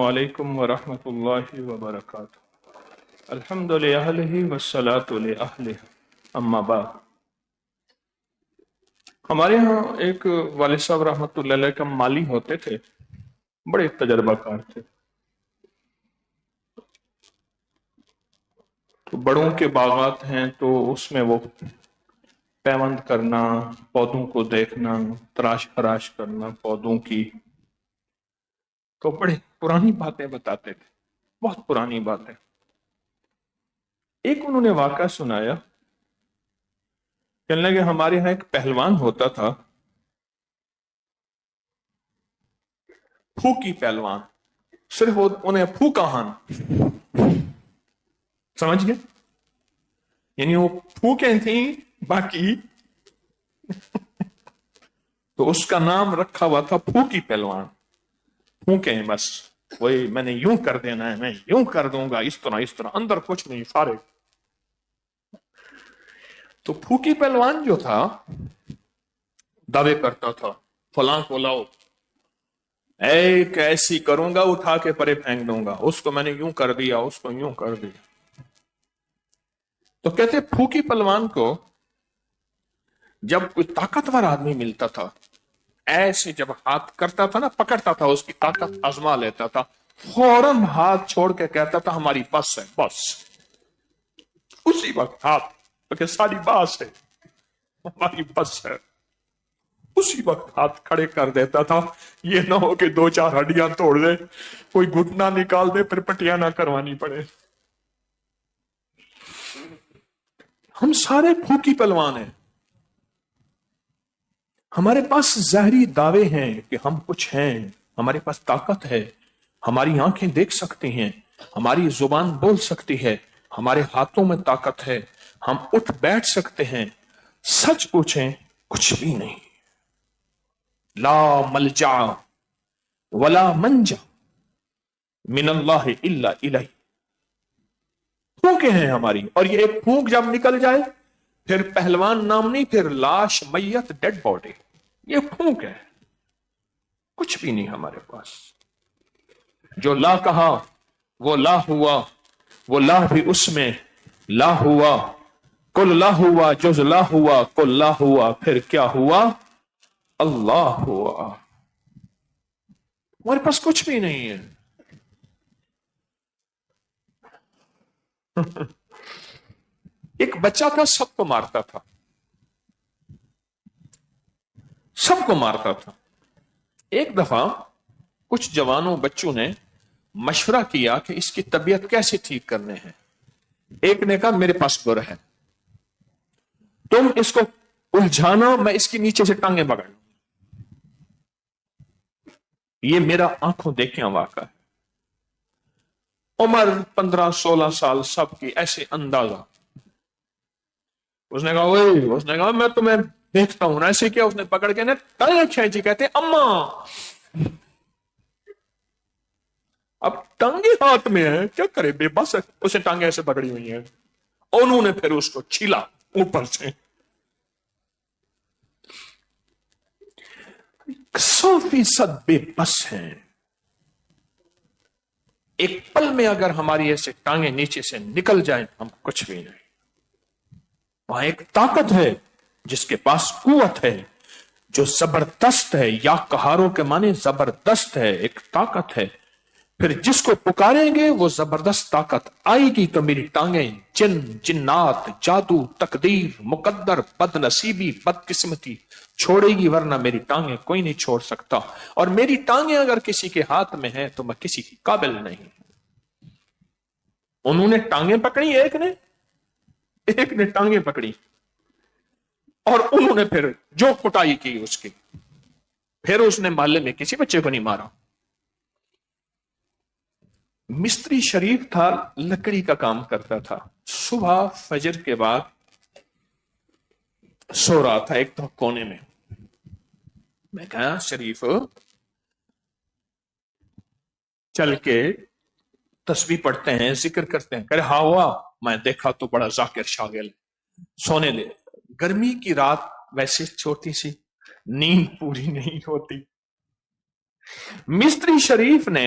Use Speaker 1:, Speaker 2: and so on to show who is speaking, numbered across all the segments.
Speaker 1: وعلیکم ورحمۃ اللہ وبرکاتہ۔ الحمد للہ والصلاۃ لأہلہ، اما بعد۔ ہمارے ہاں ایک والد صاحب رحمۃ اللہ علیہ کا مالی ہوتے تھے، بڑے تجربہ کار تھے۔ تو بڑوں کے باغات ہیں تو اس میں وہ پیوند کرنا، پودوں کو دیکھنا، تراش خراش کرنا پودوں کی، تو بڑے پرانی باتیں بتاتے تھے، بہت پرانی باتیں۔ ایک انہوں نے واقعہ سنایا، کہنے لگے ہمارے یہاں ایک پہلوان ہوتا تھا، پھوکی پہلوان، صرف انہیں پھوکا ہن سمجھ گئے، یعنی وہ پھوکیں تھیں باقی تو اس کا نام رکھا ہوا تھا پھوکی پہلوان، پھوکیں بس، وہی میں نے یوں کر دینا ہے، میں یوں کر دوں گا، اس طرح اندر کچھ نہیں، سارے۔ تو پھوکی پہلوان جو تھا دعوے کرتا تھا، فلاں کو لاؤ، ایک ایسی کروں گا اٹھا کے پرے پھینک دوں گا، اس کو میں نے یوں کر دیا، اس کو یوں کر دیا۔ تو کہتے پھوکی پہلوان کو جب کوئی طاقتور آدمی ملتا تھا، ایسے جب ہاتھ کرتا تھا نا، پکڑتا تھا، اس کی طاقت آزما لیتا تھا، فوراً ہاتھ چھوڑ کے کہتا تھا ہماری بس ہے، بس اسی وقت ہاتھ کہ ساری باس ہے، ہماری بس ہے، اسی وقت ہاتھ کھڑے کر دیتا تھا۔ یہ نہ ہو کہ دو چار ہڈیاں توڑ دے، کوئی گھٹنا نکال دے، پھر پٹیاں نہ کروانی پڑے۔ ہم سارے پھوکی پہلوان ہیں، ہمارے پاس ظاہری دعوے ہیں کہ ہم کچھ ہیں، ہمارے پاس طاقت ہے، ہماری آنکھیں دیکھ سکتی ہیں، ہماری زبان بول سکتی ہے، ہمارے ہاتھوں میں طاقت ہے، ہم اٹھ بیٹھ سکتے ہیں۔ سچ پوچھیں کچھ بھی نہیں۔ لا ملجا ولا منجا من اللہ الا الیہ، پھونکیں ہیں ہماری، اور یہ ایک پھونک جب نکل جائے پھر پہلوان نام نہیں، پھر لاش، میت، ڈیڈ باڈی، یہ پھونک ہے، کچھ بھی نہیں ہمارے پاس۔ جو لا کہا وہ لا ہوا، وہ لا بھی اس میں لا ہوا، کل لا ہوا جز لا ہوا، کل لا ہوا پھر کیا ہوا، اللہ ہوا۔ ہمارے پاس کچھ بھی نہیں ہے۔ ایک بچہ تھا، سب کو مارتا تھا، سب کو مارتا تھا۔ ایک دفعہ کچھ جوانوں بچوں نے مشورہ کیا کہ اس کی طبیعت کیسے ٹھیک کرنے ہیں۔ ایک نے کہا میرے پاس گر ہے، تم اس کو الجھانا، میں اس کے نیچے سے ٹانگیں پکڑ لوں۔ یہ میرا آنکھوں دیکھیں واقعہ ہے۔ عمر 15-16 سال، سب کی ایسے اندازہ۔ اس نے کہا میں تمہیں دیکھتا ہوں، ایسے کیا، اس نے پکڑ کے ٹانگیں کھینچی، کہتے اما، اب ٹانگیں ہاتھ میں ہیں، کیا کرے، بے بس ہے، اسے ٹانگیں ایسے پکڑی ہوئی ہیں، انہوں نے پھر اس کو چھیلا اوپر سے۔ 100% بے بس ہیں۔ ایک پل میں اگر ہماری ایسے ٹانگیں نیچے سے نکل جائیں، ہم کچھ بھی نہیں۔ وہاں ایک طاقت ہے جس کے پاس قوت ہے، جو زبردست ہے، یا قہاروں کے معنی زبردست ہے، ایک طاقت ہے۔ پھر جس کو پکاریں گے وہ زبردست طاقت آئے گی تو میری ٹانگیں جن، جنات، جادو، تقدیر، مقدر، بد نصیبی، بد قسمتی چھوڑے گی، ورنہ میری ٹانگیں کوئی نہیں چھوڑ سکتا۔ اور میری ٹانگیں اگر کسی کے ہاتھ میں ہیں تو میں کسی کی قابل نہیں۔ انہوں نے ٹانگیں پکڑی، ایک نے ٹانگیں پکڑی، اور انہوں نے پھر جو کٹائی کی اس کی، پھر اس نے محلے میں کسی بچے کو نہیں مارا۔ مستری شریف تھا، لکڑی کا کام کرتا تھا، صبح فجر کے بعد سو رہا تھا ایک تو کونے میں۔ میں کہا شریف چل کے تسبیح پڑھتے ہیں، ذکر کرتے ہیں۔ کہ ہاں ہوا، میں دیکھا تو بڑا ذاکر شاغل، سونے لے۔ گرمی کی رات، ویسے چھوٹی سی، نیند پوری نہیں ہوتی۔ مستری شریف نے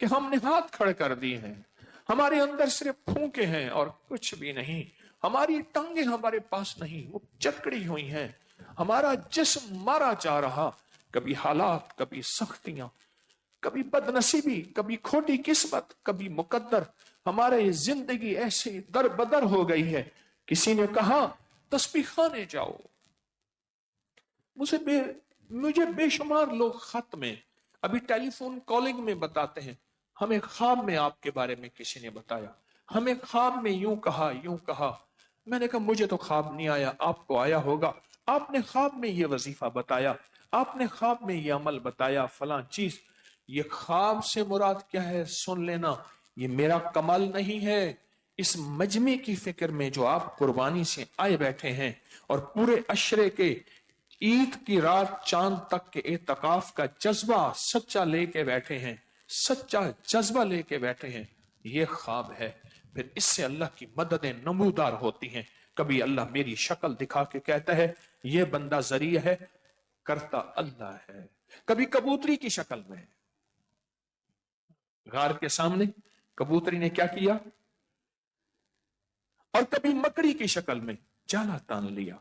Speaker 1: کہ ہم نے ہاتھ کھڑے کر دیے ہیں، ہمارے اندر صرف پھونکے ہیں اور کچھ بھی نہیں، ہماری ٹانگیں ہمارے پاس نہیں، وہ چکڑی ہوئی ہیں، ہمارا جسم مارا جا رہا، کبھی حالات، کبھی سختیاں، کبھی بد نصیبی، کبھی کھوٹی قسمت، کبھی مقدر، ہمارے زندگی ایسے در بدر ہو گئی ہے۔ کسی نے کہا تسبیح خانے جاؤ، مجھے بے شمار لوگ خط میں، ابھی ٹیلی فون کالنگ میں بتاتے ہیں، ہمیں خواب میں آپ کے بارے میں کسی نے بتایا، ہمیں خواب میں یوں کہا یوں کہا۔ میں نے کہا مجھے تو خواب نہیں آیا، آپ کو آیا ہوگا، آپ نے خواب میں یہ وظیفہ بتایا، آپ نے خواب میں یہ عمل بتایا، فلاں چیز۔ یہ خواب سے مراد کیا ہے سن لینا، یہ میرا کمال نہیں ہے۔ اس مجمع کی فکر میں جو آپ قربانی سے آئے بیٹھے ہیں اور پورے عشرے کے عید کی رات چاند تک کے اعتکاف کا جذبہ سچا لے کے بیٹھے ہیں، سچا جذبہ لے کے بیٹھے ہیں، یہ خواب ہے۔ پھر اس سے اللہ کی مددیں نمودار ہوتی ہیں۔ کبھی اللہ میری شکل دکھا کے کہتا ہے یہ بندہ ذریعہ ہے، کرتا اللہ ہے۔ کبھی کبوتری کی شکل میں، غار کے سامنے کبوتری نے کیا کیا، اور کبھی مکڑی کی شکل میں جالا تان لیا،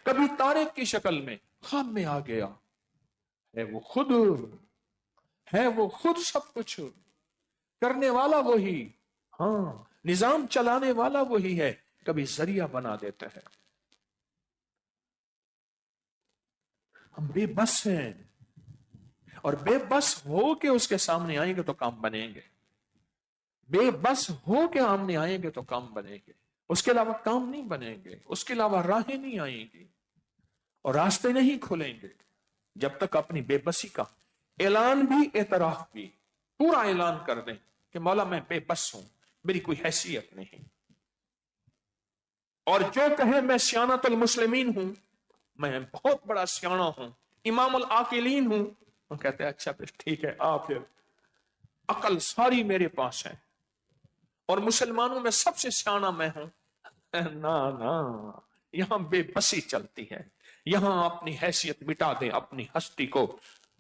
Speaker 1: کبھی طارق کی شکل میں خواب میں آ گیا۔ ہے وہ خود سب کچھ کرنے والا وہی، ہاں نظام چلانے والا وہی ہے، کبھی ذریعہ بنا دیتا ہے۔ ہم بے بس ہیں، اور بے بس ہو کے اس کے سامنے آئیں گے تو کام بنیں گے، بے بس ہو کے آمنے آئیں گے تو کام بنیں گے، اس کے علاوہ کام نہیں بنیں گے، اس کے علاوہ راہیں نہیں آئیں گی اور راستے نہیں کھلیں گے جب تک اپنی بے بسی کا اعلان بھی، اعتراف بھی پورا اعلان کر دیں کہ مولا میں بے بس ہوں، میری کوئی حیثیت نہیں، اور جو کہے میں سیانت المسلمین ہوں، میں بہت بڑا سیانہ ہوں، امام العاقلین ہوں، وہ کہتے ہیں اچھا پھر ٹھیک ہے، پھر عقل ساری میرے پاس ہے اور مسلمانوں میں سب سے سیانہ میں ہوں۔ نا، یہاں بے بسی چلتی ہے، یہاں اپنی حیثیت مٹا دیں، اپنی ہستی کو۔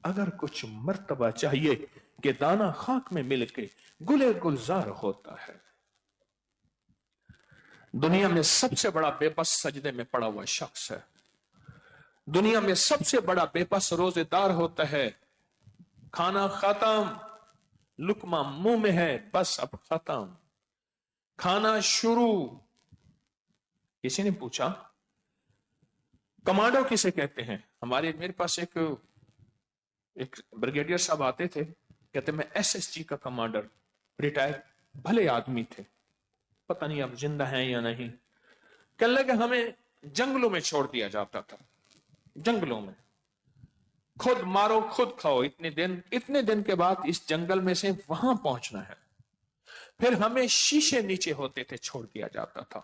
Speaker 1: اگر کچھ مرتبہ چاہیے کہ دانا خاک میں مل کے گلے گلزار ہوتا ہے۔ دنیا میں سب سے بڑا بے بس سجدے میں پڑا ہوا شخص ہے، دنیا میں سب سے بڑا بے بس روزے دار ہوتا ہے۔ کھانا ختم، لقمہ منہ میں ہے، بس اب ختم، کھانا شروع۔ کسی نے پوچھا کمانڈو کسے کہتے ہیں؟ میرے پاس ایک بریگیڈیئر صاحب آتے تھے، کہتے میں ایس ایس جی کا کمانڈر، ریٹائر، بھلے آدمی تھے، پتہ نہیں اب زندہ ہیں یا نہیں۔ کہنے لگے ہمیں جنگلوں میں چھوڑ دیا جاتا تھا، جنگلوں میں خود مارو خود کھاؤ، اتنے دن کے بعد اس جنگل میں سے وہاں پہنچنا ہے۔ پھر ہمیں شیشے نیچے ہوتے تھے چھوڑ دیا جاتا تھا،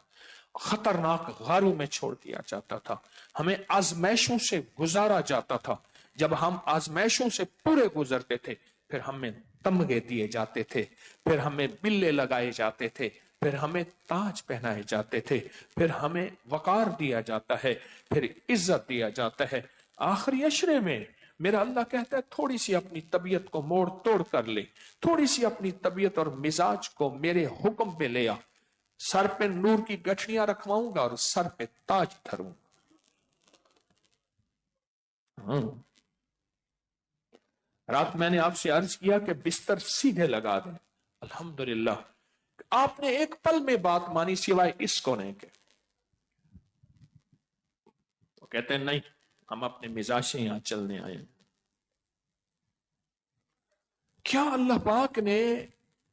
Speaker 1: خطرناک غاروں میں چھوڑ دیا جاتا تھا، ہمیں آزمائشوں سے گزارا جاتا تھا۔ جب ہم آزمائشوں سے پورے گزرتے تھے پھر ہمیں تمغے دیے جاتے تھے، پھر ہمیں بلے لگائے جاتے تھے، پھر ہمیں تاج پہنائے جاتے تھے، پھر ہمیں وقار دیا جاتا ہے، پھر عزت دیا جاتا ہے۔ آخری عشرے میں میرا اللہ کہتا ہے تھوڑی سی اپنی طبیعت کو موڑ توڑ کر لے، تھوڑی سی اپنی طبیعت اور مزاج کو میرے حکم پہ لے آ، سر پہ نور کی گٹھڑیاں رکھواؤں گا اور سر پہ تاج دھروں۔ رات میں نے آپ سے عرض کیا کہ بستر سیدھے لگا دیں، الحمدللہ آپ نے ایک پل میں بات مانی سوائے اس کو نہیں کہ وہ کہتے ہیں نہیں ہم اپنے مزاج سے یہاں چلنے آئے۔ کیا اللہ پاک نے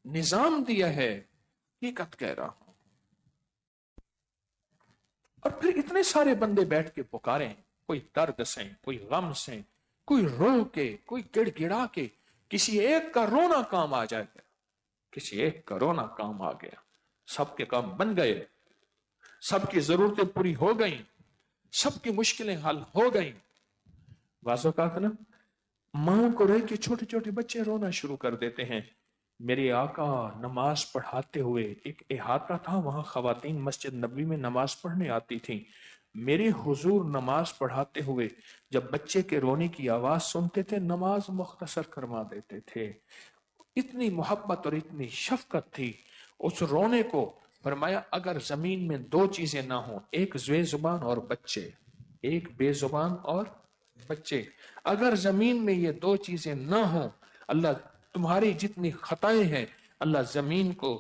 Speaker 1: نظام دیا ہے، حقیقت کہہ رہا ہوں۔ اور پھر اتنے سارے بندے بیٹھ کے پکاریں، کوئی درد سے، کوئی غم سے، کوئی رو کے، کوئی گڑ گڑا کے، کسی ایک کا رونا کام آ جائے گا، کسی ایک کا رونا کام آ گیا، سب کے کام بن گئے، سب کی ضرورتیں پوری ہو گئیں، سب کی مشکلیں حل ہو گئیں۔ واضح کہا نا، ماں کو رہ کے چھوٹے چھوٹے بچے رونا شروع کر دیتے ہیں۔ میرے آقا نماز پڑھاتے ہوئے ایک احاطہ تھا، وہاں خواتین مسجد نبوی میں نماز پڑھنے آتی تھیں، میرے حضور نماز پڑھاتے ہوئے جب بچے کے رونے کی آواز سنتے تھے نماز مختصر کروا دیتے تھے، اتنی محبت اور اتنی شفقت تھی اس رونے کو. فرمایا اگر زمین میں دو چیزیں نہ ہوں, ایک بے زبان اور بچے, ایک بے زبان اور بچے, اگر زمین میں یہ دو چیزیں نہ ہوں, اللہ تمہاری جتنی خطائیں ہیں اللہ زمین کو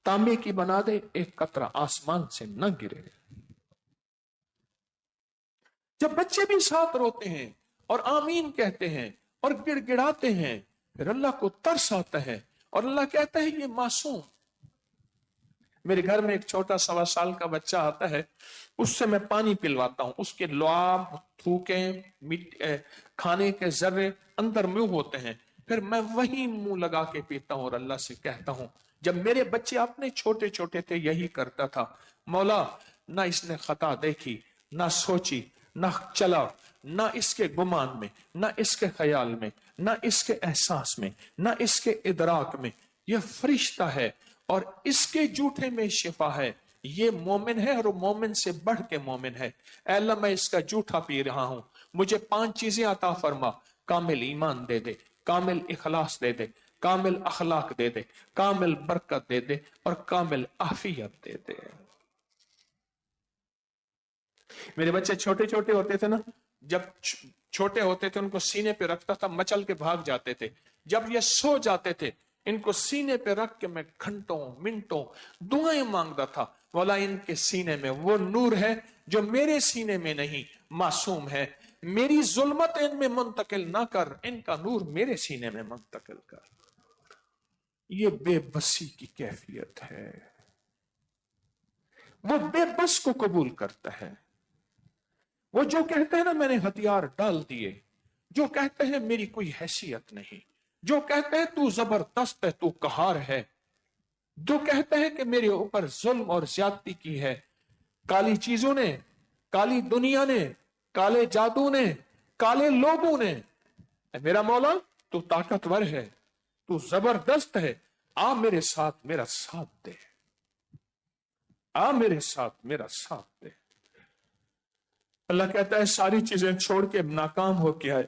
Speaker 1: تانبے کی بنا دے, ایک قطرہ آسمان سے نہ گرے. جب بچے بھی ساتھ روتے ہیں اور آمین کہتے ہیں اور گڑ گڑاتے ہیں, پھر اللہ کو ترس آتا ہے اور اللہ کہتا ہے یہ معصوم. میرے گھر میں ایک چھوٹا 1.25 سال کا بچہ آتا ہے, اس سے میں پانی پلواتا ہوں, اس کے لعاب, تھوکیں, کھانے کے ذرے اندر منہ ہوتے ہیں, پھر میں وہی منہ لگا کے پیتا ہوں اور اللہ سے کہتا ہوں جب میرے بچے اپنے چھوٹے چھوٹے تھے یہی کرتا تھا, مولا نہ اس نے خطا دیکھی, نہ سوچی, نہ چلا, نہ اس کے گمان میں, نہ اس کے خیال میں, نہ اس کے احساس میں, نہ اس کے ادراک میں, یہ فرشتہ ہے اور اس کے جھوٹے میں شفا ہے, یہ مومن ہے اور مومن سے بڑھ کے مومن ہے. اے اللہ میں اس کا جھوٹا پی رہا ہوں, مجھے 5 چیزیں عطا فرما, کامل ایمان دے دے, کامل اخلاص دے دے, کامل اخلاق دے دے, کامل برکت دے دے اور کامل عافیت دے دے. میرے بچے چھوٹے چھوٹے ہوتے تھے نا, جب چھوٹے ہوتے تھے ان کو سینے پہ رکھتا تھا, مچل کے بھاگ جاتے تھے. جب یہ سو جاتے تھے ان کو سینے پہ رکھ کے میں گھنٹوں منٹوں دعائیں مانگتا تھا, مولا ان کے سینے میں وہ نور ہے جو میرے سینے میں نہیں, معصوم ہے, میری ظلمت ان میں منتقل نہ کر, ان کا نور میرے سینے میں منتقل کر. یہ بے بسی کی کیفیت ہے, وہ بے بس کو قبول کرتا ہے. وہ جو کہتے ہیں نا میں نے ہتھیار ڈال دیے, جو کہتے ہیں میری کوئی حیثیت نہیں, جو کہتے ہیں تو زبردست ہے, تو قہار ہے, جو کہتے ہیں کہ میرے اوپر ظلم اور زیادتی کی ہے, کالی چیزوں نے, کالی دنیا نے, کالے جادو نے, کالے لوگوں نے, میرا مولا تو طاقتور ہے, تو زبردست ہے, آ میرے ساتھ میرا ساتھ دے, آ میرے ساتھ میرا ساتھ دے. اللہ کہتا ہے ساری چیزیں چھوڑ کے ناکام ہو کے آئے,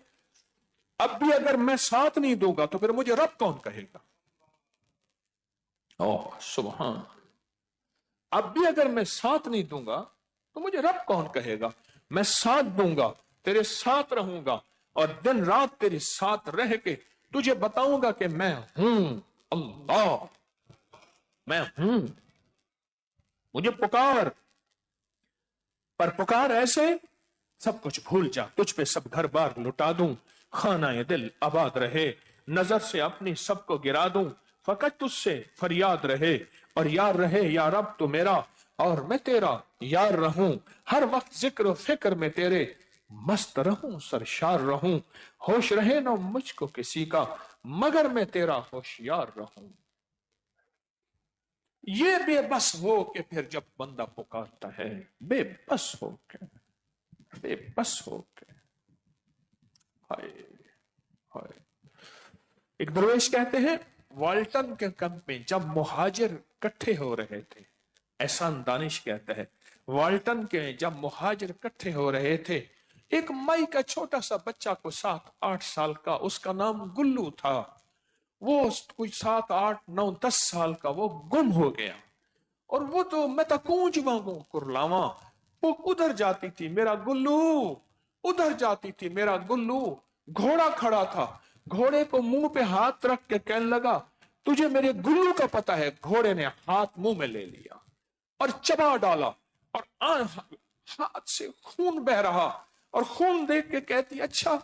Speaker 1: اب بھی اگر میں ساتھ نہیں دوں گا تو پھر مجھے رب کون کہے گا؟ اوہ سبحان, اب بھی اگر میں ساتھ نہیں دوں گا تو مجھے رب کون کہے گا؟ میں ساتھ دوں گا, تیرے ساتھ رہوں گا اور دن رات تیرے ساتھ رہ کے تجھے بتاؤں گا کہ میں ہوں اللہ, میں ہوں, مجھے پکار. پر پکار ایسے سب کچھ بھول جا, تجھ پہ سب گھر بار لٹا دوں, خانہ دل آباد رہے, نظر سے اپنی سب کو گرا دوں, فقط تجھ سے فریاد رہے اور یار رہے یا رب تو میرا اور میں تیرا یار رہوں, ہر وقت ذکر و فکر میں تیرے مست رہوں, سرشار رہوں, ہوش رہے نہ مجھ کو کسی کا مگر میں تیرا ہوشیار رہوں. یہ بے بس ہو کے پھر جب بندہ پکارتا ہے, بے بس ہو کے, بے بس ہو کے, ہائے ہائے. ایک درویش کہتے ہیں والٹن کے کیمپ میں جب مہاجر اکٹھے ہو رہے تھے, احسان دانش کہتا ہے والٹن کے جب مہاجر اکٹھے ہو رہے تھے, ایک مائی کا چھوٹا سا بچہ کو 7-8 سال کا, اس کا نام گلو تھا, وہ کوئی 7, 8, 9, 10 سال کا, وہ گم ہو گیا. اور وہ تو میں تا کونج وانگوں کرلاواں, وہ ادھر جاتی تھی میرا گلو, ادھر جاتی تھی میرا گلو. گھوڑا کھڑا تھا, گھوڑے کو منہ پہ ہاتھ رکھ کے کہنے لگا تجھے میرے گلو کا پتہ ہے؟ گھوڑے نے ہاتھ منہ میں لے لیا اور چبا ڈالا اور ہاتھ سے خون بہ رہا, اور خون دیکھ کے کہتی اچھا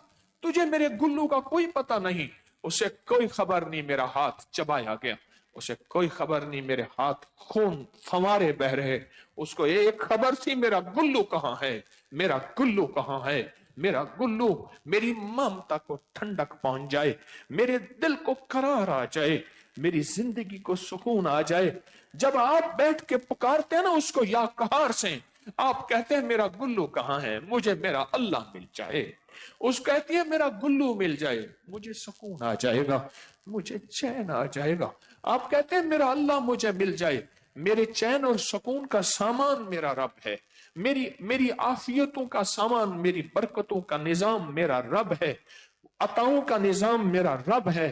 Speaker 1: تجھے میرے گلو کا کوئی پتہ نہیں. اسے کوئی خبر نہیں میرا ہاتھ چبایا گیا, اسے کوئی خبر نہیں میرے ہاتھ خون فوارے بہ رہے, اس کو ایک خبر تھی میرا گلو کہاں ہے, میرا گلو کہاں ہے, میرا گلو. میری ممتا کو ٹھنڈک پہنچ جائے, میرے دل کو قرار آ جائے, میری زندگی کو سکون آ جائے. جب آپ بیٹھ کے پکارتے ہیں نا اس کو یا قہار سے, آپ کہتے ہیں میرا گلو کہاں ہے, مجھے میرا اللہ مل جائے. اس کہتی ہے میرا گلو مل جائے, مجھے سکون آ جائے گا, مجھے چین آ جائے گا. آپ کہتے ہیں میرا اللہ مجھے مل جائے, میرے چین اور سکون کا سامان میرا رب ہے, میری عافیتوں کا سامان, میری برکتوں کا نظام میرا رب ہے, عطاؤں کا نظام میرا رب ہے.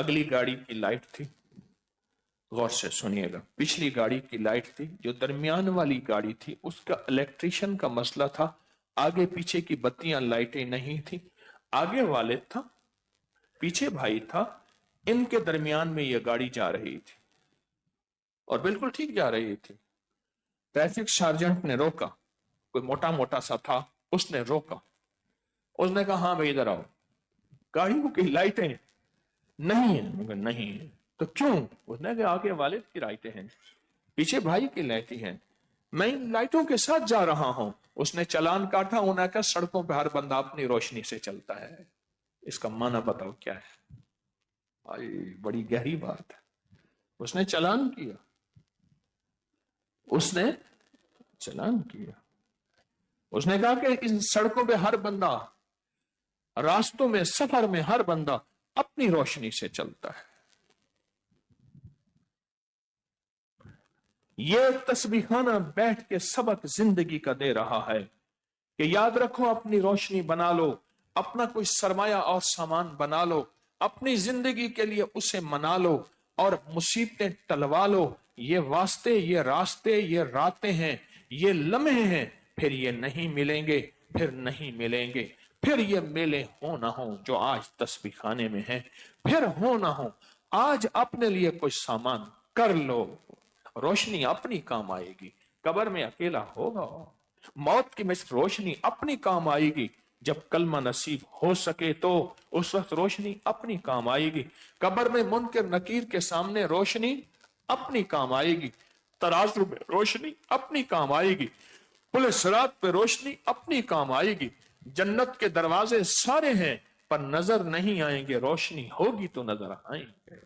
Speaker 1: اگلی گاڑی کی لائٹ تھی، غور سے سنیے گا، پچھلی گاڑی کی لائٹ تھی، جو درمیان والی گاڑی تھی اس کا الیکٹریشین کا مسئلہ تھا، آگے پیچھے کی بتیاں لائٹیں نہیں تھی، آگے والد تھا، پیچھے بھائی تھا، ان کے درمیان میں یہ گاڑی جا رہی تھی اور بالکل ٹھیک جا رہی تھی۔ ٹریفک سارجنٹ نے روکا، کوئی موٹا موٹا سا تھا، اس نے روکا، اس نے کہا ہاں بھائی ادھر آؤ، گاڑیوں کی لائٹیں نہیں ہیں، مگر نہیں ہیں تو کیوں؟ اس نے کہا آگے والد کی لائٹیں ہیں، پیچھے بھائی کی لائٹیں ہیں، میں ان لائٹوں کے ساتھ جا رہا ہوں۔ اس نے چلان کاٹا، انہوں نے کہا سڑکوں پہ ہر بندہ اپنی روشنی سے چلتا ہے، اس کا معنی بتاؤ کیا ہے؟ بڑی گہری بات ہے۔ اس نے چلان کیا، اس نے چلان کیا، اس نے کہا کہ ان سڑکوں پہ ہر بندہ، راستوں میں، سفر میں ہر بندہ اپنی روشنی سے چلتا ہے۔ یہ تسبیحانہ بیٹھ کے سبق زندگی کا دے رہا ہے کہ یاد رکھو، اپنی روشنی بنا لو، اپنا کوئی سرمایہ اور سامان بنا لو، اپنی زندگی کے لیے اسے منا لو اور مصیبتیں ٹلوا لو۔ یہ واسطے، یہ راستے، یہ راتیں ہیں، یہ لمحے ہیں، پھر یہ نہیں ملیں گے، پھر نہیں ملیں گے، پھر یہ میلے ہو نہ ہو جو آج تسبیح خانے میں ہیں، پھر ہو نہ ہو۔ آج اپنے لیے کوئی سامان کر لو، روشنی اپنی کام آئے گی۔ قبر میں اکیلا ہوگا، موت کی روشنی اپنی کام آئے گی۔ جب کلمہ نصیب ہو سکے تو اس وقت روشنی اپنی کام آئے گی۔ قبر میں منکر نکیر کے سامنے روشنی اپنی کام آئے گی، ترازو میں روشنی اپنی کام آئے گی، پل صراط پہ روشنی اپنی کام آئے گی۔ جنت کے دروازے سارے ہیں پر نظر نہیں آئیں گے، روشنی ہوگی تو نظر آئیں گے۔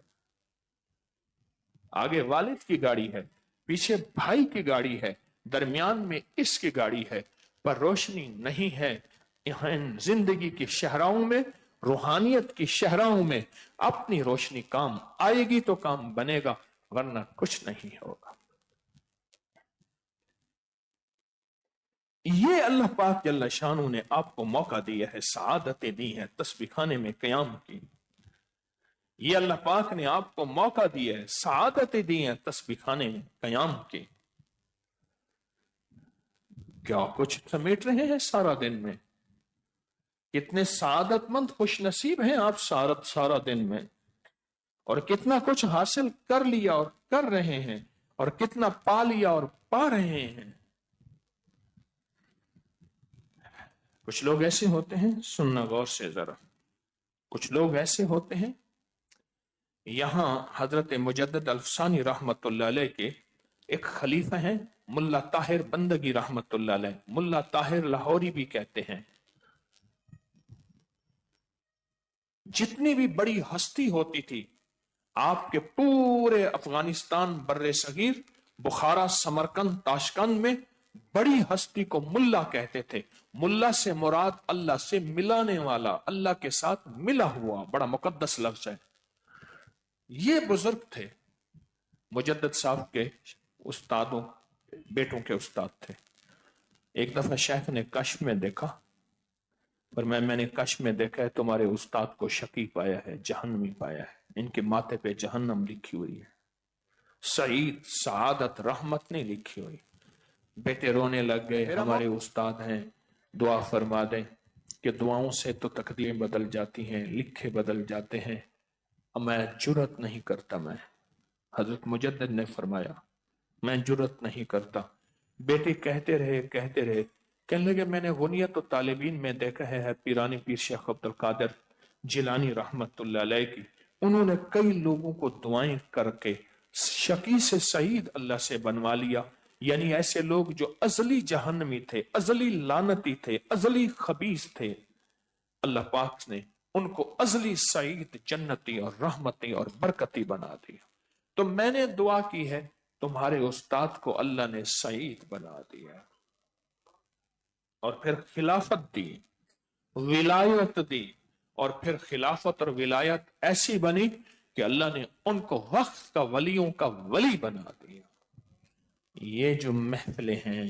Speaker 1: آگے والد کی گاڑی ہے، پیچھے بھائی کی گاڑی ہے، درمیان میں اس کی گاڑی ہے، پر روشنی نہیں ہے۔ یہاں زندگی کی شہراؤں میں، روحانیت کی شہراؤں میں اپنی روشنی کام آئے گی تو کام بنے گا، ورنہ کچھ نہیں ہوگا۔ یہ اللہ پاک جل شانہ نے آپ کو موقع دیا ہے، سعادتیں دی ہیں تسبیح خانے میں قیام کی۔ یہ اللہ پاک نے آپ کو موقع دیا ہے، سعادتیں دی ہیں تسبیح خانے میں قیام کی۔ کیا کچھ سمیٹ رہے ہیں سارا دن میں؟ کتنے سعادت مند خوش نصیب ہیں آپ سارا دن میں، اور کتنا کچھ حاصل کر لیا اور کر رہے ہیں، اور کتنا پا لیا اور پا رہے ہیں۔ کچھ لوگ ایسے ہوتے ہیں، سننا غور سے ذرا، کچھ لوگ ایسے ہوتے ہیں، یہاں حضرت مجدد الفسانی رحمت اللہ علیہ کے ایک خلیفہ ہیں، ملا طاہر بندگی رحمت اللہ علیہ، ملا طاہر لاہوری بھی کہتے ہیں۔ جتنی بھی بڑی ہستی ہوتی تھی آپ کے پورے افغانستان بر صغیر، بخارا، سمرقند، تاشقند میں بڑی ہستی کو ملا کہتے تھے۔ ملا سے مراد اللہ سے ملانے والا، اللہ کے ساتھ ملا ہوا، بڑا مقدس لفظ ہے۔ یہ بزرگ تھے، مجدد صاحب کے استادوں، بیٹوں کے استاد تھے۔ ایک دفعہ شیخ نے کشف میں دیکھا، پر میں نے کشف میں دیکھا ہے تمہارے استاد کو شقی پایا ہے، جہنمی پایا ہے، ان کے ماتھے پہ جہنم لکھی ہوئی ہے، سعید، سعادت، رحمت نہیں لکھی ہوئی۔ بیٹے رونے لگ گئے، ہمارے استاد ہیں، دعا فرما دیں، کہ دعاؤں سے تو تقدیریں بدل جاتی ہیں، لکھے بدل جاتے ہیں، میں جرت نہیں کرتا۔ میں حضرت مجدد نے فرمایا میں جرت نہیں کرتا۔ بیٹے کہتے رہے کہنے لگے میں نے غنیت و طالبین میں دیکھا ہے پیرانی پیر شیخ عبد القادر جیلانی رحمت اللہ علیہ کی، انہوں نے کئی لوگوں کو دعائیں کر کے شقی سے سعید اللہ سے بنوا لیا، یعنی ایسے لوگ جو ازلی جہنمی تھے، ازلی لعنتی تھے، ازلی خبیث تھے، اللہ پاک نے ان کو ازلی سعید، جنتی اور رحمتی اور برکتی بنا دیا۔ تو میں نے دعا کی ہے، تمہارے استاد کو اللہ نے سعید بنا دیا، اور پھر خلافت دی، ولایت دی، اور پھر خلافت اور ولایت ایسی بنی کہ اللہ نے ان کو وقت کا ولیوں کا ولی بنا دیا۔ یہ جو محفلیں ہیں،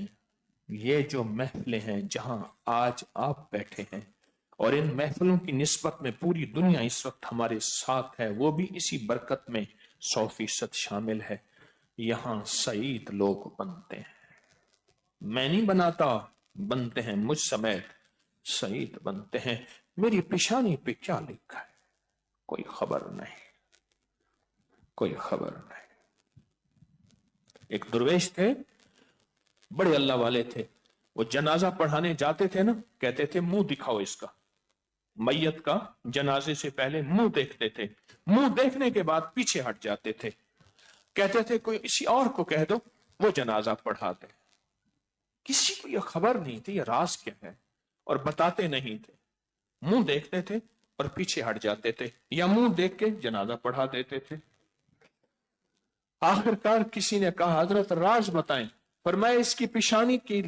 Speaker 1: یہ جو محفلیں ہیں جہاں آج آپ بیٹھے ہیں، اور ان محفلوں کی نسبت میں پوری دنیا اس وقت ہمارے ساتھ ہے، وہ بھی اسی برکت میں 100% شامل ہے۔ یہاں سعید لوگ بنتے ہیں، میں نہیں بناتا، بنتے ہیں مجھ سمیت سعید بنتے ہیں۔ میری پیشانی پہ کیا لکھا ہے کوئی خبر نہیں، کوئی خبر نہیں۔ ایک درویش تھے، بڑے اللہ والے تھے، وہ جنازہ پڑھانے جاتے تھے نا، کہتے تھے منہ دکھاؤ اس کا، میت کا جنازے سے پہلے منہ دیکھتے تھے، منہ دیکھنے کے بعد پیچھے ہٹ جاتے تھے، کہتے تھے کوئی کسی اور کو کہہ دو وہ جنازہ پڑھا دے۔ کسی کو یہ خبر نہیں تھی یہ راز کیا ہے، اور بتاتے نہیں تھے، منہ دیکھتے تھے اور پیچھے ہٹ جاتے تھے، یا منہ دیکھ کے جنازہ پڑھا دیتے تھے۔ آخر کار کسی نے کہا حضرت راز بتائیں، فرمایا اس کی پیشانی کی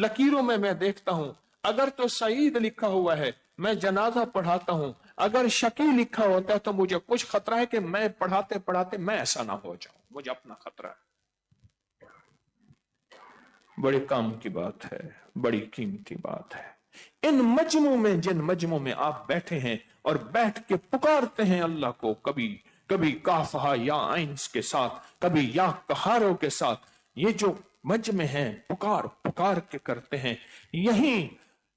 Speaker 1: لکیروں میں دیکھتا ہوں، اگر تو سعید لکھا ہوا ہے میں جنازہ پڑھاتا ہوں، اگر شقی لکھا ہوتا ہے تو مجھے کچھ خطرہ ہے کہ میں پڑھاتے پڑھاتے میں ایسا نہ ہو جاؤں، مجھے اپنا خطرہ ہے۔ بڑے کام کی بات ہے، بڑی قیمتی بات ہے۔ ان مجموع میں، جن مجموع میں آپ بیٹھے ہیں اور بیٹھ کے پکارتے ہیں اللہ کو، کبھی کبھی کافہا یا آئنس کے ساتھ، کبھی یا کہاروں کے ساتھ، یہ جو مجمع ہیں پکار پکار کے کرتے ہیں، یہیں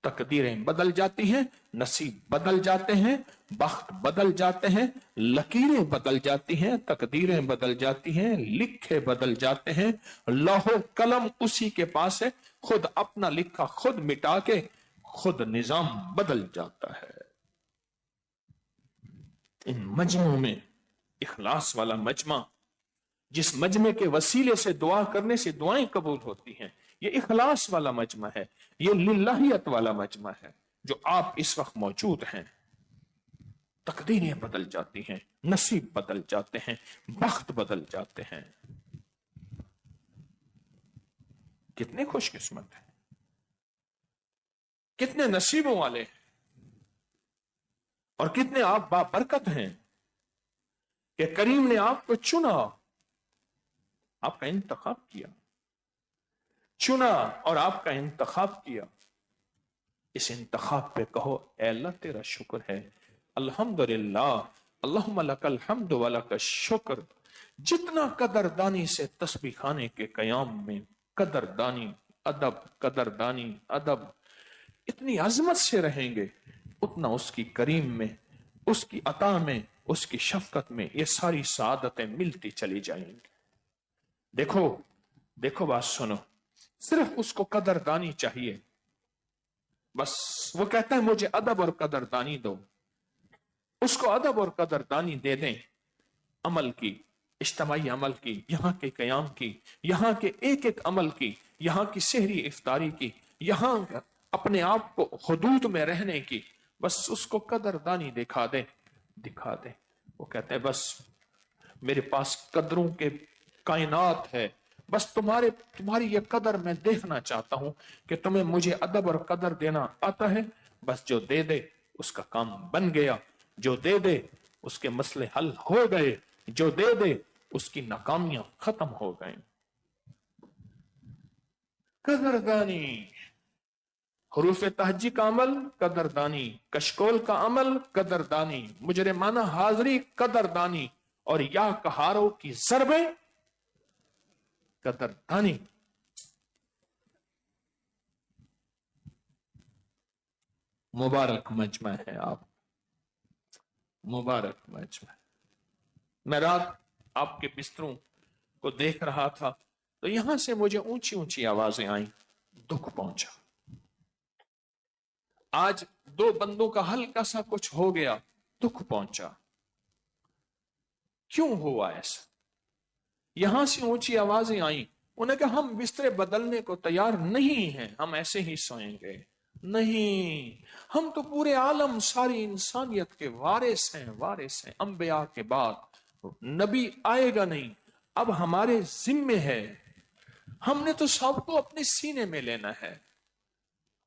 Speaker 1: تقدیریں بدل جاتی ہیں، نصیب بدل جاتے ہیں، بخت بدل جاتے ہیں، لکیریں بدل جاتی ہیں، تقدیریں بدل جاتی ہیں، لکھے بدل جاتے ہیں۔ لوح و قلم اسی کے پاس ہے، خود اپنا لکھا خود مٹا کے خود نظام بدل جاتا ہے۔ ان مجموع میں اخلاص والا مجمع، جس مجمع کے وسیلے سے دعا کرنے سے دعائیں قبول ہوتی ہیں، یہ اخلاص والا مجمع ہے، یہ للہیت والا مجمع ہے جو آپ اس وقت موجود ہیں۔ تقدیریں بدل جاتی ہیں، نصیب بدل جاتے ہیں، بخت بدل جاتے ہیں۔ کتنے خوش قسمت ہیں، کتنے نصیبوں والے ہیں، اور کتنے آپ بابرکت ہیں کہ کریم نے آپ کو چنا، آپ کا انتخاب کیا، چنا اور آپ کا انتخاب کیا۔ اس انتخاب پہ کہو اے اللہ تیرا شکر ہے، الحمدللہ، اللہم لک الحمد ولک الشکر۔ جتنا قدردانی سے تسبیح خانے کے قیام میں قدردانی، ادب، قدردانی، ادب، اتنی عظمت سے رہیں گے، اتنا اس کی کریم میں، اس کی عطا میں، اس کی شفقت میں یہ ساری سعادتیں ملتی چلی جائیں گی۔ دیکھو دیکھو بات سنو، صرف اس کو قدردانی چاہیے، بس وہ کہتا ہے مجھے ادب اور قدردانی دو، اس کو ادب اور قدردانی دے دیں، عمل کی، اجتماعی عمل کی، یہاں کے قیام کی، یہاں کے ایک ایک عمل کی، یہاں کی سحری افطاری کی، یہاں اپنے آپ کو حدود میں رہنے کی، بس اس کو قدردانی دکھا دے۔ وہ کہتے ہیں بس میرے پاس قدروں کے کائنات ہے، بس تمہاری یہ قدر میں دیکھنا چاہتا ہوں کہ تمہیں مجھے ادب اور قدر دینا آتا ہے، بس جو دے دے اس کا کام بن گیا، جو دے دے اس کے مسئلے حل ہو گئے، جو دے دے اس کی ناکامیاں ختم ہو گئیں۔ قدردانی، حروف تہجی کا عمل قدردانی، کشکول کا عمل قدردانی، مجرمانہ حاضری قدردانی، اور یا کہاروں کی ضربیں قدردانی۔ مبارک مجمع ہے آپ، مبارک مجمع۔ میں رات آپ کے بستروں کو دیکھ رہا تھا تو یہاں سے مجھے اونچی اونچی آوازیں آئیں، دکھ پہنچا۔ آج دو بندوں کا ہلکا سا کچھ ہو گیا، دکھ پہنچا۔ کیوں ہوا ایسا؟ یہاں سے اونچی آوازیں آئیں، انہیں کہا ہم بسترے بدلنے کو تیار نہیں ہیں، ہم ایسے ہی سوئیں گے۔ نہیں، ہم تو پورے عالم، ساری انسانیت کے وارث ہیں، انبیاء کے بعد نبی آئے گا نہیں، اب ہمارے ذمے ہے، ہم نے تو سب کو اپنے سینے میں لینا ہے۔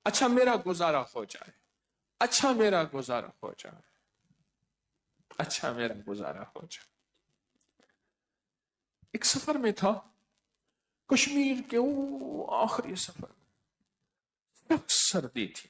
Speaker 1: اچھا میرا گزارا ہو جائے، اچھا میرا گزارا ہو جائے، اچھا میرا گزارا ہو جائے۔ ایک سفر میں تھا، کشمیر کے آخری سفر، سخت سردی تھی،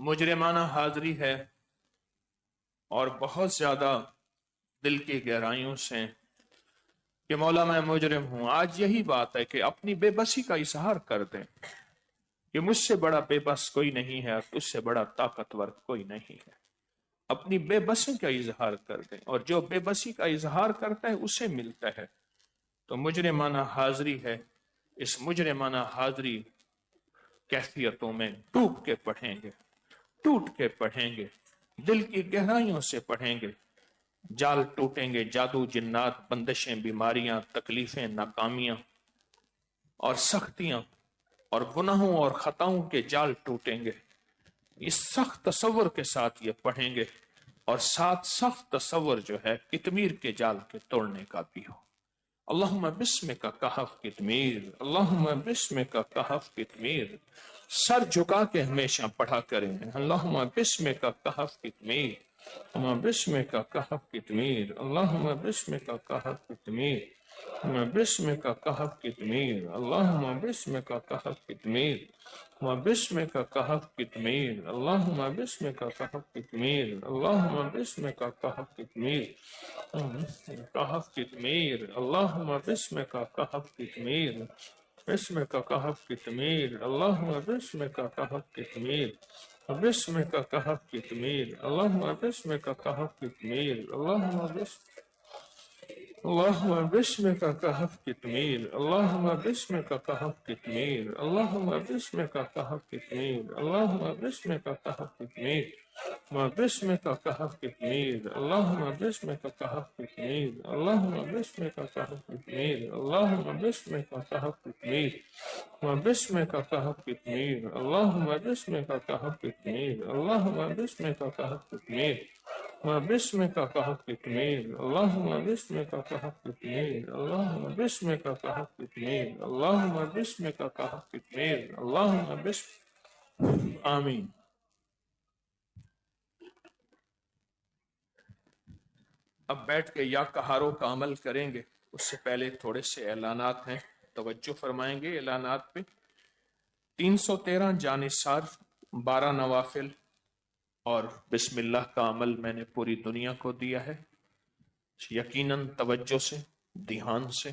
Speaker 1: مجرمانہ حاضری ہے اور بہت زیادہ دل کی گہرائیوں سے کہ مولا میں مجرم ہوں. آج یہی بات ہے کہ اپنی بے بسی کا اظہار کر دیں کہ مجھ سے بڑا بے بس کوئی نہیں ہے اور تجھ سے بڑا طاقتور کوئی نہیں ہے. اپنی بے بسی کا اظہار کر دیں، اور جو بے بسی کا اظہار کرتا ہے اسے ملتا ہے. تو مجرمانہ حاضری ہے، اس مجرمانہ حاضری کیفیتوں میں ٹوٹ کے پڑھیں گے، ٹوٹ کے پڑھیں گے، دل کی گہرائیوں سے پڑھیں گے. جال ٹوٹیں گے، جادو، جنات، بندشیں، بیماریاں، تکلیفیں، ناکامیاں اور سختیاں اور گناہوں اور خطاؤں کے جال ٹوٹیں گے. اس سخت تصور کے ساتھ یہ پڑھیں گے، اور ساتھ سخت تصور جو ہے قطمیر کے جال کے توڑنے کا بھی ہو. اللہم بسمک کہف قطمیر، اللہم بسمک کہف قطمیر. سر جھکا کے ہمیشہ پڑھا کریں. اللہم بسمک کہف قطمیر، اللہم بسمک کہف قطمیر، اللہم بسمک کہف قطمیر، بسمک کہف قطمیر، اللہم بسمک کہف قطمیر، بسمک کہف قطمیر، اللہم بسمک کہف قطمیر، اللہم بسمک کہف قطمیر، کہف قطمیر، اللہم بسمک کہف قطمیر، بسمک کہف قطمیر، اللہم بسمک کہف قطمیر، بسمک کہف قطمیر، اللہم بسمک کہف قطمیر، اللہم بسمک اللہم بسمک کہف قطمیر، اللہم بسمک کہف قطمیر، اللہم بسمک کہف قطمیر، اللہم بسمک کہف قطمیر، بسمک کہف قطمیر، اللہم بسمک کہف قطمیر، اللہم بسمک کہف قطمیر، اللہم بسمک کہف قطمیر، بسمک کہف قطمیر، اللہم بسمک کہف قطمیر، اللہم بسمک کہف قطمیر، بسمک کہف قطمیر، اللہم بسمک کہف قطمیر، اللہم بسمک کہف قطمیر، اللہم بسمک کہف قطمیر، اللہم بسمک. آمین. اب بیٹھ کے یا کہاروں کا عمل کریں گے. اس سے پہلے تھوڑے سے اعلانات ہیں، توجہ فرمائیں گے اعلانات پہ. 313 جانثار، 12 نوافل اور بسم اللہ کا عمل میں نے پوری دنیا کو دیا ہے. یقیناً توجہ سے، دھیان سے،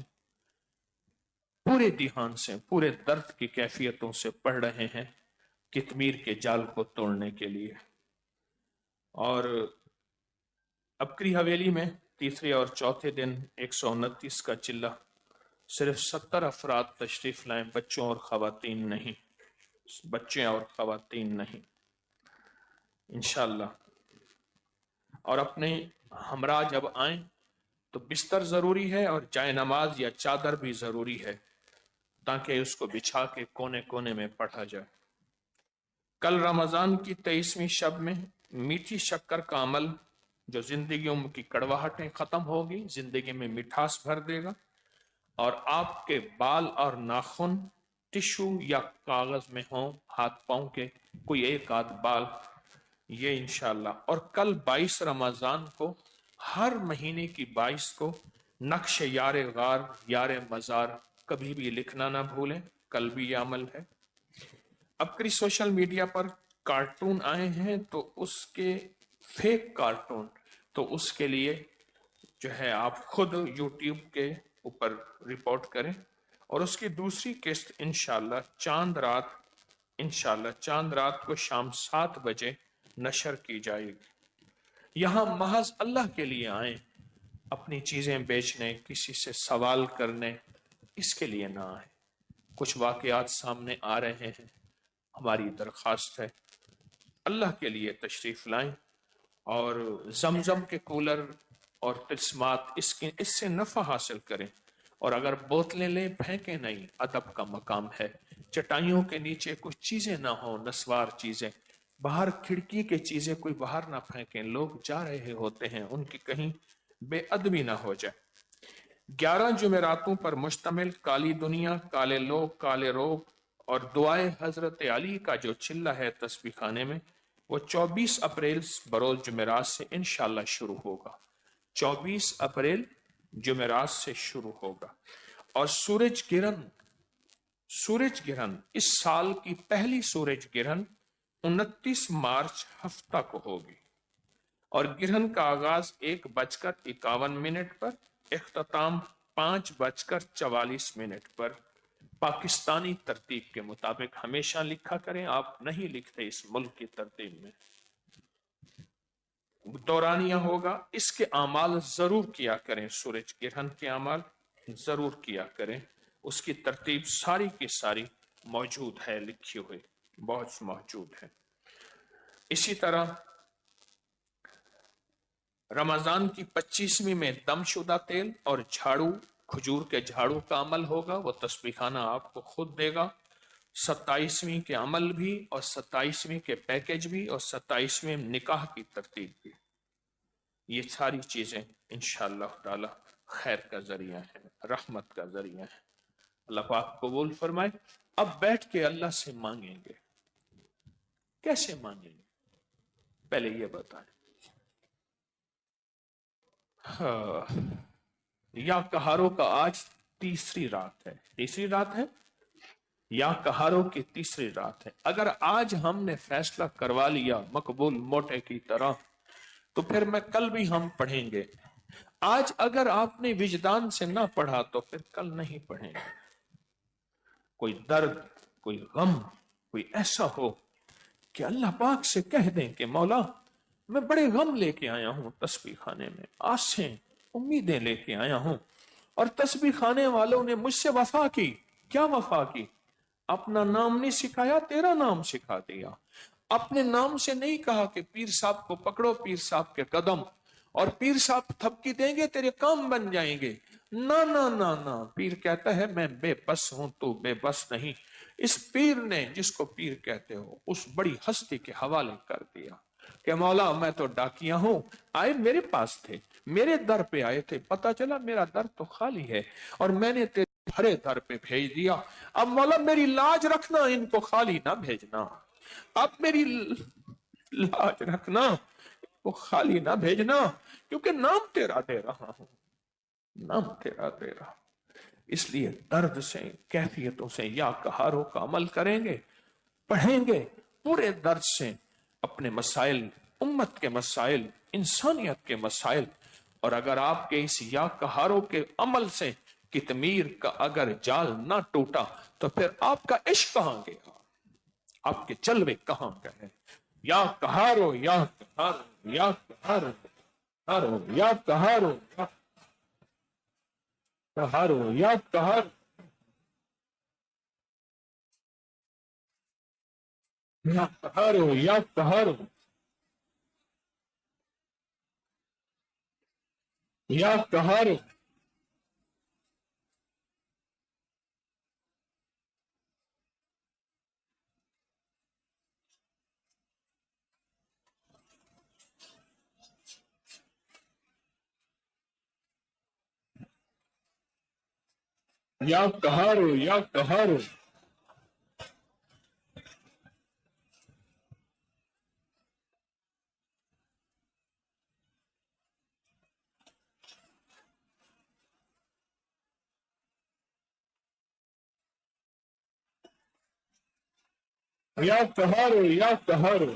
Speaker 1: پورے دھیان سے، پورے درد کی کیفیتوں سے پڑھ رہے ہیں قطمیر کے جال کو توڑنے کے لیے. اور ابکری حویلی میں تیسرے اور چوتھے دن 129 کا چلہ، صرف 70 افراد تشریف لائیں، بچوں اور خواتین نہیں، بچے اور خواتین نہیں انشاءاللہ. اور اپنے ہمراہ جب آئیں تو بستر ضروری ہے اور جائے نماز یا چادر بھی ضروری ہے، تاکہ اس کو بچھا کے کونے کونے میں پڑھا جائے. کل رمضان کی 23ویں شب میں میٹھی شکر کا عمل جو زندگیوں کی کڑواہٹیں ختم ہوگی، زندگی میں مٹھاس بھر دے گا، اور آپ کے بال اور ناخن ٹشو یا کاغذ میں ہوں، ہاتھ پاؤں کے کوئی ایک آدھ بال، یہ انشاءاللہ. اور کل 22 رمضان کو، ہر مہینے کی 22 کو نقش یار غار یار مزار کبھی بھی لکھنا نہ بھولیں. کل بھی یہ عمل ہے. ابکری سوشل میڈیا پر کارٹون آئے ہیں تو اس کے فیک کارٹون، تو اس کے لیے جو ہے آپ خود یوٹیوب کے اوپر رپورٹ کریں، اور اس کی دوسری قسط انشاءاللہ چاند رات کو شام 7 بجے نشر کی جائے گی. یہاں محض اللہ کے لیے آئیں، اپنی چیزیں بیچنے، کسی سے سوال کرنے، اس کے لیے نہ آئیں. کچھ واقعات سامنے آ رہے ہیں، ہماری درخواست ہے اللہ کے لیے تشریف لائیں، اور زمزم کے کولر اور تلسمات اس سے نفع حاصل کریں. اور اگر بوتلیں لیں، پھینکیں نہیں، ادب کا مقام ہے. چٹائیوں کے نیچے کچھ چیزیں نہ ہوں، نسوار چیزیں، باہر کھڑکی کے چیزیں کوئی باہر نہ پھینکیں. لوگ جا رہے ہوتے ہیں، ان کی کہیں بے ادبی نہ ہو جائے. 11 جمعراتوں پر مشتمل کالی دنیا، کالے لوگ، کالے روگ اور دعائے حضرت علی کا جو چلہ ہے تسبیح خانے میں، وہ 24 اپریل بروز جمعرات سے انشاءاللہ شروع ہوگا. 24 اپریل جمعرات سے شروع ہوگا. اور سورج گرہن، اس سال کی پہلی سورج گرہن 29 مارچ ہفتہ کو ہوگی اور گرہن کا آغاز 1:51 پر، اختتام 5:44 پر پاکستانی ترتیب کے مطابق۔ ہمیشہ لکھا کریں، آپ نہیں لکھتے اس ملک کی ترتیب میں۔ دورانیہ ہوگا، اس کے اعمال ضرور کیا کریں، سورج گرہن کے اعمال ضرور کیا کریں۔ اس کی ترتیب ساری کی ساری موجود ہے، لکھی ہوئی بہت موجود ہے۔ اسی طرح رمضان کی 25ویں میں دم شدہ تیل اور جھاڑو، کھجور کے جھاڑو کا عمل ہوگا، وہ تسبیح خانہ آپ کو خود دے گا۔ 27ویں کے عمل بھی، اور 27ویں کے پیکج بھی، اور 27ویں نکاح کی ترتیب بھی، یہ ساری چیزیں انشاءاللہ تعالی خیر کا ذریعہ ہے، رحمت کا ذریعہ ہے۔ اللہ پاک قبول فرمائے۔ اب بیٹھ کے اللہ سے مانگیں گے۔ کیسے مانگیں گے پہلے یہ بتائیں۔ یا کہاروں کا آج تیسری رات ہے، تیسری رات ہے، یا کہاروں کی تیسری رات ہے۔ اگر آج ہم نے فیصلہ کروا لیا مقبول موٹے کی طرح تو پھر میں کل بھی ہم پڑھیں گے۔ آج اگر آپ نے وجدان سے نہ پڑھا تو پھر کل نہیں پڑھیں گے۔ کوئی درد، کوئی غم، کوئی ایسا ہو کہ اللہ پاک سے کہہ دیں کہ مولا میں بڑے غم لے کے آیا ہوں، تسبیح خانے میں آسیں امیدیں لے کے آیا ہوں، اور تسبیح خانے والوں نے مجھ سے وفا کی۔ کیا وفا کی؟ اپنا نام نہیں سکھایا، تیرا نام سکھا دیا۔ اپنے نام سے نہیں کہا کہ پیر صاحب کو پکڑو، پیر صاحب کے قدم، اور پیر صاحب تھپکی دیں گے تیرے کام بن جائیں گے۔ نہ نہ نہ نہ، پیر کہتا ہے میں بے بس ہوں، تو بے بس نہیں۔ اس پیر نے، جس کو پیر کہتے ہو، اس بڑی ہستی کے حوالے کر دیا کہ مولا میں تو ڈاکیا ہوں، آئے میرے پاس تھے، میرے در پہ آئے تھے، پتا چلا میرا در تو خالی ہے اور میں نے تیرے بھرے در پہ بھیج دیا۔ اب مولا میری لاج رکھنا، ان کو خالی نہ بھیجنا۔ اب میری لاج رکھنا، ان کو خالی نہ بھیجنا، کیونکہ نام تیرا دے رہا ہوں، نام تیرا دے رہا ہوں۔ اس لیے درد سے، کیفیتوں سے یا کہاروں کا عمل کریں گے، پڑھیں گے پورے درد سے اپنے مسائل، امت کے مسائل، انسانیت کے مسائل۔ اور اگر آپ کے اس یا کہاروں کے عمل سے کتمیر کا اگر جال نہ ٹوٹا تو پھر آپ کا عشق کہاں گیا، آپ کے جلوے کہاں گئے؟ یا کہارو، یا کہارو، یا کہارو، کہارو، یا کہارو، یا کہارو، یا کہارو، یا کہارو، یا کہارو، یا کہارو، یا کہارو، یا کہارو، یا کہارو، یا کہارو،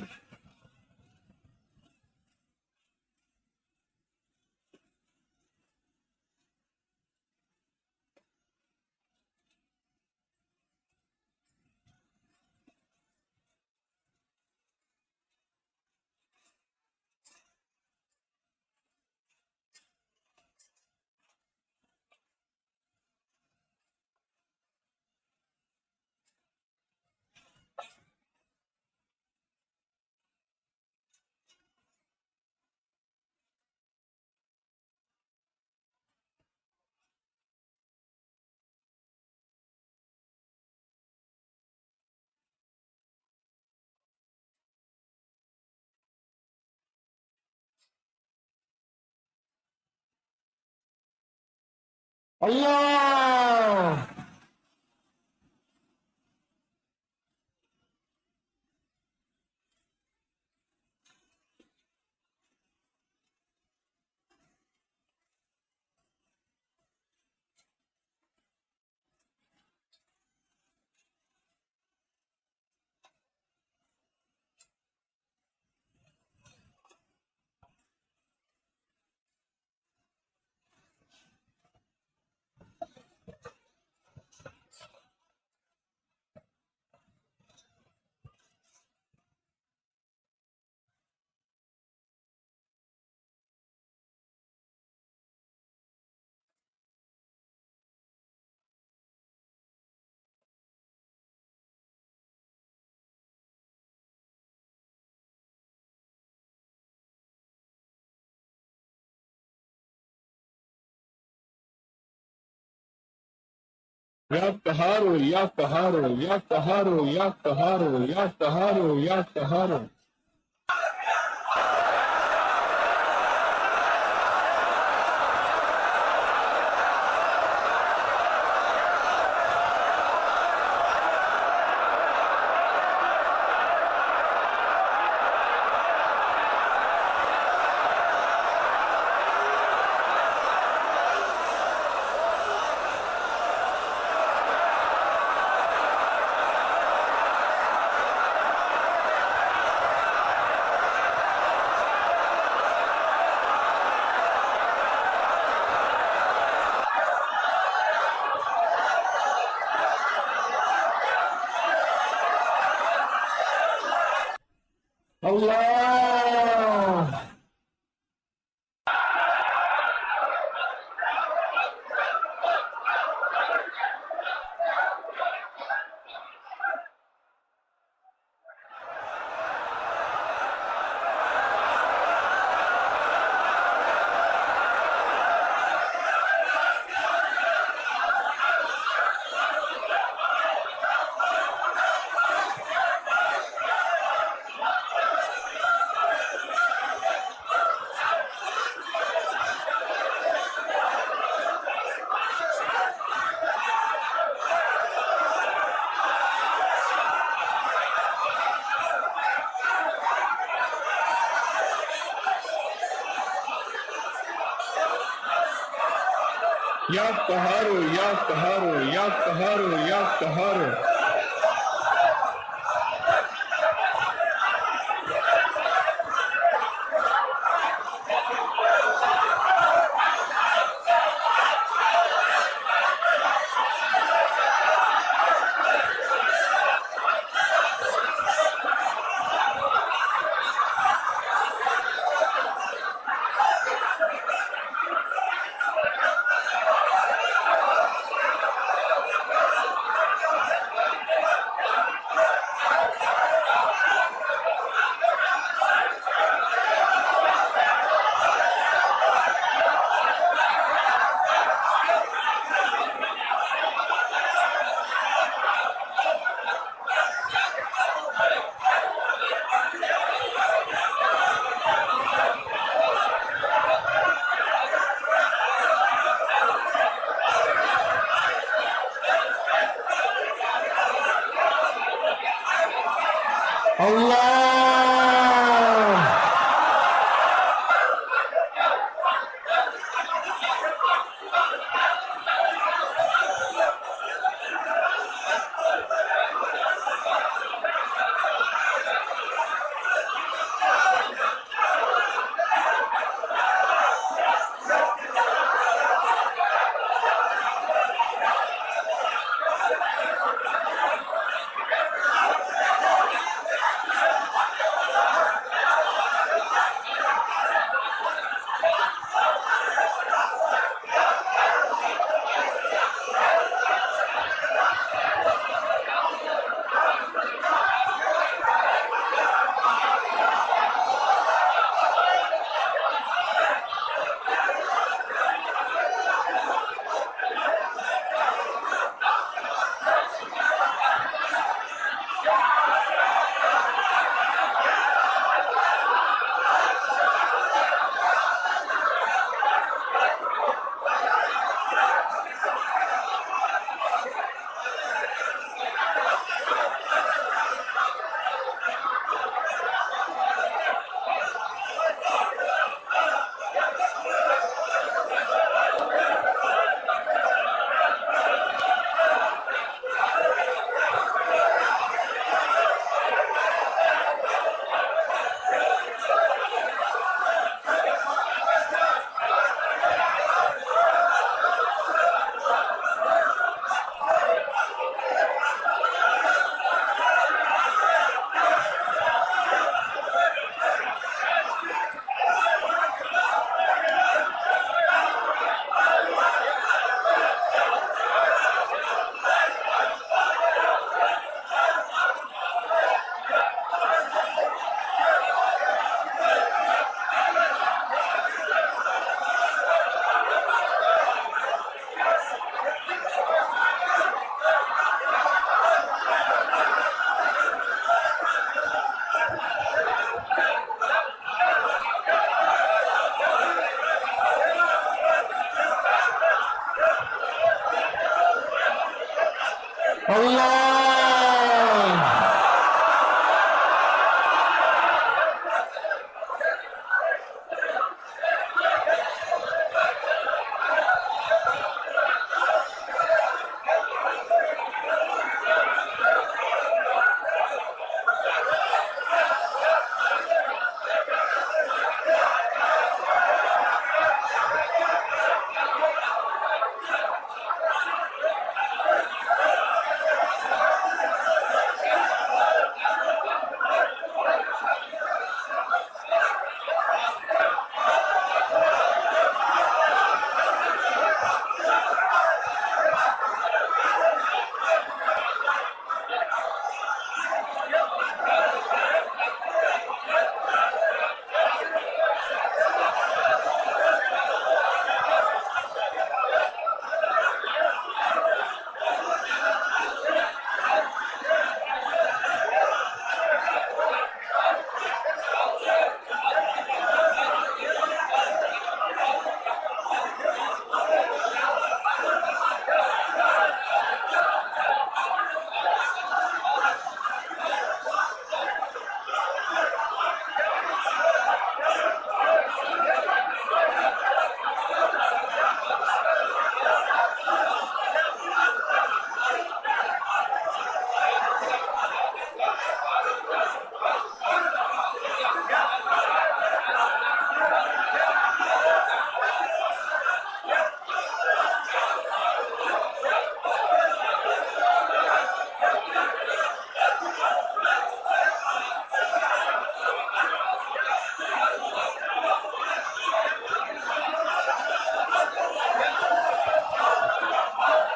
Speaker 1: اللہ یا قہارو یا قہارو یا قہارو یا قہارو یا قہارو یا قہارو. اللہ. یا قہارو یا قہارو یا قہارو یا قہارو. اللہ. اللہ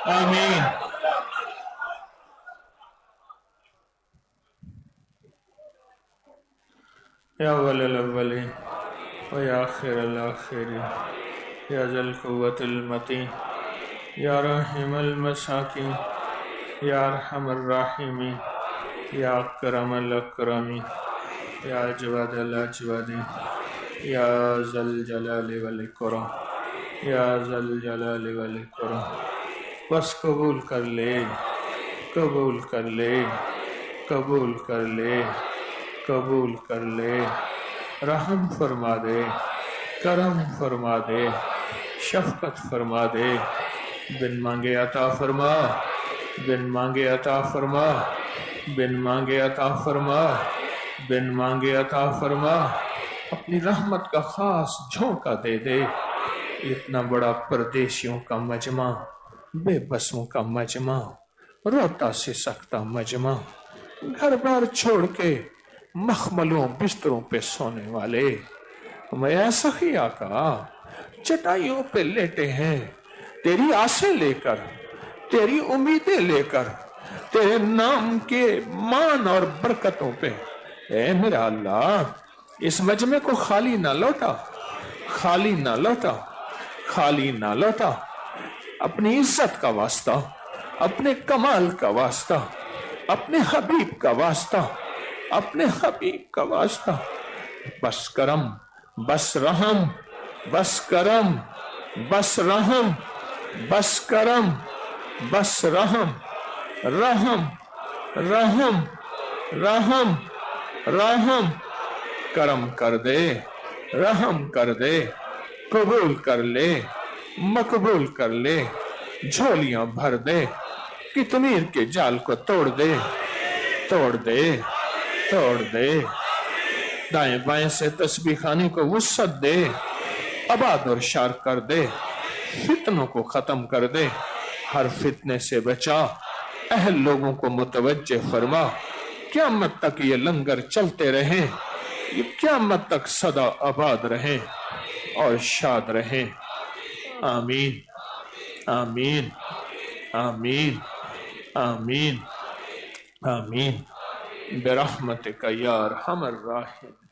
Speaker 1: آمین. یا اول الاولین و یا آخر الاخرین یا ذا القوة المتین یا رحم المساکین یا ارحم الراحمین یا اکرم الاکرمین یا اجود الاجودین یا ذا الجلال والاکرام یا ذا الجلال والاکرام. بس قبول کر لے، قبول کر لے، قبول کر لے، قبول کر لے. رحم فرما دے، کرم فرما دے، شفقت فرما دے. بن مانگے عطا فرما، بن مانگے عطا فرما، بن مانگے عطا فرما، بن مانگے عطا فرما. اپنی رحمت کا خاص جھونکا دے دے. اتنا بڑا پردیسیوں کا مجمع، بے بسوں کا مجمع، روتا سے سکتا مجمع، گھر بار چھوڑ کے مخملوں بستروں پہ سونے والے. میں ایسا ہی آقا چٹائیوں پہ لیٹے ہیں تیری آسیں لے کر، تیری امیدیں لے کر، تیرے نام کے مان اور برکتوں پہ. اے میرا اللہ، اس مجمع کو خالی نہ لوٹا، خالی نہ لوٹا، خالی نہ لوٹا. اپنی عزت کا واسطہ، اپنے کمال کا واسطہ، اپنے حبیب کا واسطہ، اپنے حبیب کا واسطہ. بس کرم، بس رحم، بس کرم، بس رحم، بس کرم، بس رحم، رحم، رحم، رحم، رحم. کرم کر دے، رحم کر دے، قبول کر لے، مقبول کر لے. جھولیاں بھر دے، کتمیر کے جال کو توڑ دے، توڑ دے، توڑ دے. دائیں بائیں سے تسبیح خانے کو وسعت دے، آباد اور شار کر دے. فتنوں کو ختم کر دے، ہر فتنے سے بچا. اہل لوگوں کو متوجہ فرما. قیامت تک یہ لنگر چلتے رہیں، یہ قیامت تک سدا آباد رہیں اور شاد رہیں. آمین، آمین، آمین، آمین، آمین. برحمتک یا ارحم الراحمین.